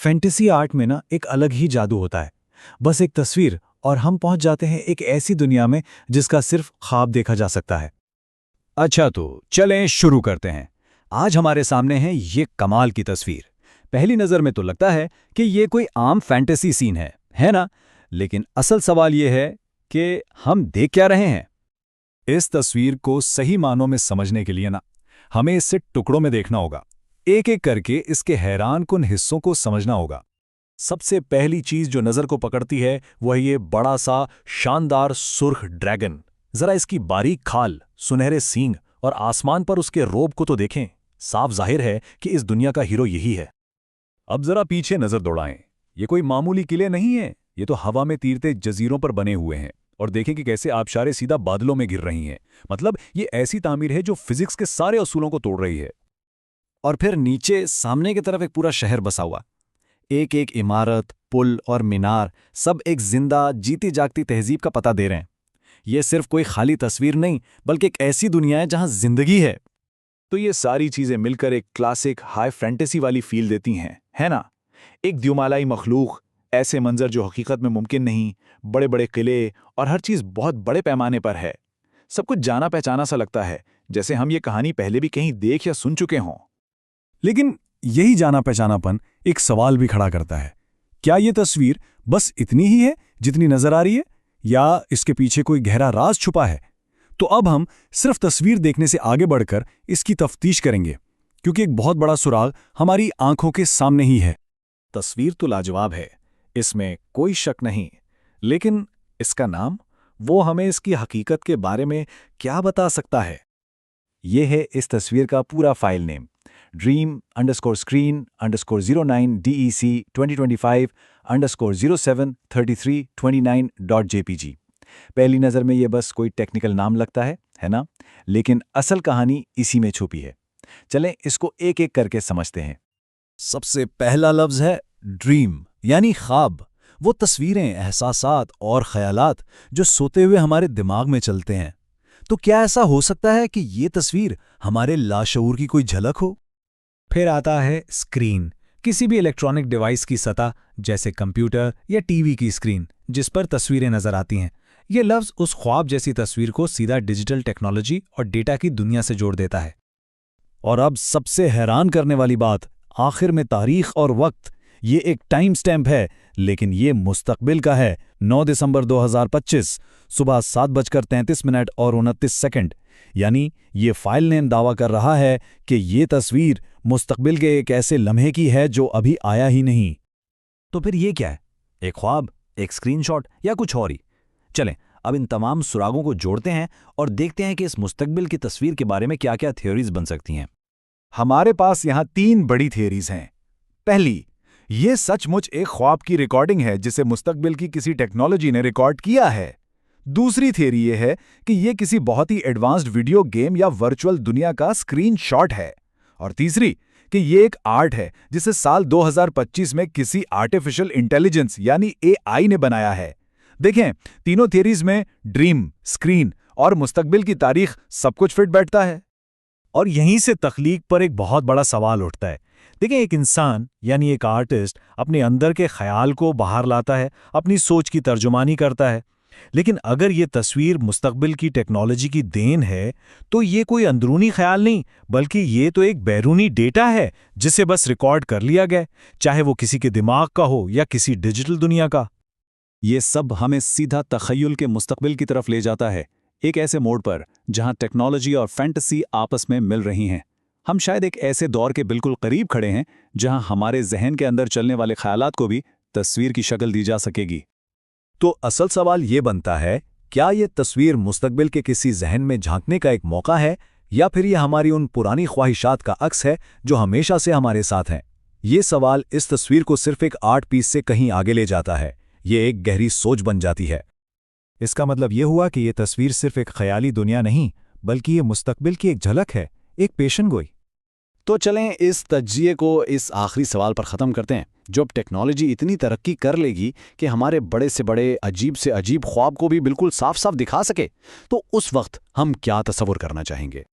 Fantasy art में ना एक अलग ही जादू होता है। बस एक तस्वीर और हम पहुंच जाते हैं एक ऐसी दुनिया में जिसका सिर्फ ख्वाब देखा जा सकता है। अच्छा तो चलें शुरू करते हैं। आज हमारे सामने है ये कमाल की तस्वीर। पहली नज़र में तो लगता है कि ये कोई आम फैंटेसी सीन है ना? लेकिन असल सवाल ये है कि हम देख क्या रहे हैं। इस तस्वीर को सही मानों में समझने के लिए ना हमें इसे टुकड़ों में देखना होगा। एक एक करके इसके हैरानकुन हिस्सों को समझना होगा। सबसे पहली चीज जो नजर को पकड़ती है वह ये बड़ा सा शानदार सुर्ख ड्रैगन। जरा इसकी बारीक खाल, सुनहरे सींग और आसमान पर उसके रोब को तो देखें। साफ जाहिर है कि इस दुनिया का हीरो यही है। अब जरा पीछे नजर दौड़ाएं। ये कोई मामूली किले नहीं है, ये तो हवा में तीरते जजीरों पर बने हुए हैं। और देखें कि कैसे आबशारें सीधा बादलों में गिर रही हैं। मतलब ये ऐसी तामीर है जो फिजिक्स के सारे असूलों को तोड़ रही है। और फिर नीचे सामने की तरफ एक पूरा शहर बसा हुआ। एक एक इमारत, पुल और मीनार सब एक जिंदा जीती जागती तहजीब का पता दे रहे हैं। ये सिर्फ कोई खाली तस्वीर नहीं, बल्कि एक ऐसी दुनिया है जहां जिंदगी है। तो ये सारी चीजें मिलकर एक क्लासिक हाई फैंटेसी वाली फील देती हैं, है ना? एक द्युमालाई मखलूक, ऐसे मंजर जो हकीकत में मुमकिन नहीं, बड़े बड़े किले और हर चीज बहुत बड़े पैमाने पर है। सब कुछ जाना पहचाना सा लगता है, जैसे हम ये कहानी पहले भी कहीं देख या सुन चुके हों। लेकिन यही जाना पहचानापन एक सवाल भी खड़ा करता है। क्या ये तस्वीर बस इतनी ही है जितनी नजर आ रही है, या इसके पीछे कोई गहरा राज छुपा है? तो अब हम सिर्फ तस्वीर देखने से आगे बढ़कर इसकी तफ्तीश करेंगे, क्योंकि एक बहुत बड़ा सुराग हमारी आंखों के सामने ही है। तस्वीर तो लाजवाब है, इसमें कोई शक नहीं, लेकिन इसका नाम, वो हमें इसकी हकीकत के बारे में क्या बता सकता है? ये है इस तस्वीर का पूरा file name, dream_screen_09 DEC 2025_073329.jpg। पहली नज़र में ये बस कोई टेक्निकल नाम लगता है ना? लेकिन असल कहानी इसी में छुपी है। चलें इसको एक एक करके समझते हैं। सबसे पहला लफ्ज़ है ड्रीम, यानी ख्वाब। वो तस्वीरें, एहसासात और ख्यालात जो सोते हुए हमारे दिमाग में चलते हैं। तो क्या ऐसा हो सकता है कि ये तस्वीर हमारे लाशऊर की कोई झलक हो? फिर आता है स्क्रीन, किसी भी इलेक्ट्रॉनिक डिवाइस की सतह, जैसे कंप्यूटर या टीवी की स्क्रीन जिस पर तस्वीरें नजर आती हैं। ये लफ्ज़ उस ख्वाब जैसी तस्वीर को सीधा डिजिटल टेक्नोलॉजी और डेटा की दुनिया से जोड़ देता है। और अब सबसे हैरान करने वाली बात, आखिर में तारीख और वक्त। ये एक टाइम स्टैम्प है, लेकिन ये मुस्तकबिल का है। 9 दिसंबर 2025 सुबह 7:33 और 29 सेकंड। यानी ये फाइल नेम दावा कर रहा है कि ये तस्वीर मुस्तकबिल के एक ऐसे लम्हे की है जो अभी आया ही नहीं। तो फिर ये क्या है? एक ख्वाब, एक स्क्रीनशॉट या कुछ और ही? चलें अब इन तमाम सुरागों को जोड़ते हैं और देखते हैं कि इस मुस्तकबिल की तस्वीर के बारे में क्या क्या थ्योरीज बन सकती हैं। हमारे पास यहाँ 3 बड़ी थियरीज हैं। पहली, ये सचमुच एक ख्वाब की रिकॉर्डिंग है जिसे मुस्तकबिल की किसी टेक्नोलॉजी ने रिकॉर्ड किया है। दूसरी थियरी ये है कि ये किसी बहुत ही एडवांस्ड वीडियो गेम या वर्चुअल दुनिया का स्क्रीनशॉट है। और तीसरी कि ये एक आर्ट है जिसे साल 2025 में किसी आर्टिफिशियल इंटेलिजेंस यानी AI ने बनाया है। देखें, तीनों थियरीज में ड्रीम, स्क्रीन और मुस्तकबिल की तारीख सब कुछ फिट बैठता है। और यहीं से तख्लीक पर एक बहुत बड़ा सवाल उठता है। देखें, एक इंसान यानी एक आर्टिस्ट अपने अंदर के ख्याल को बाहर लाता है, अपनी सोच की तर्जुमानी करता है। लेकिन अगर ये तस्वीर मुस्तकबिल की टेक्नोलॉजी की देन है, तो ये कोई अंदरूनी ख्याल नहीं, बल्कि ये तो एक बैरूनी डेटा है जिसे बस रिकॉर्ड कर लिया गया, चाहे वो किसी के दिमाग का हो या किसी डिजिटल दुनिया का। ये सब हमें सीधा तखय्युल के मुस्तकबिल की तरफ ले जाता है, एक ऐसे मोड़ पर जहां टेक्नोलॉजी और फैंटेसी आपस में मिल रही हैं। हम शायद एक ऐसे दौर के बिल्कुल करीब खड़े हैं जहां हमारे जहन के अंदर चलने वाले ख्यालात को भी तस्वीर की शक्ल दी जा सकेगी। तो असल सवाल ये बनता है, क्या ये तस्वीर मुस्तकबिल के किसी जहन में झांकने का एक मौका है, या फिर ये हमारी उन पुरानी ख्वाहिशात का अक्स है जो हमेशा से हमारे साथ हैं? ये सवाल इस तस्वीर को सिर्फ एक आर्ट पीस से कहीं आगे ले जाता है। ये एक गहरी सोच बन जाती है। इसका मतलब ये हुआ कि ये तस्वीर सिर्फ एक ख्याली दुनिया नहीं, बल्कि ये मुस्तकबिल की एक झलक है, एक पेशेनगोई। तो चलें इस तज्जिए को इस आखिरी सवाल पर ख़त्म करते हैं। जब टेक्नोलॉजी इतनी तरक्की कर लेगी कि हमारे बड़े से बड़े, अजीब से अजीब ख्वाब को भी बिल्कुल साफ साफ दिखा सके, तो उस वक्त हम क्या तसव्वुर करना चाहेंगे?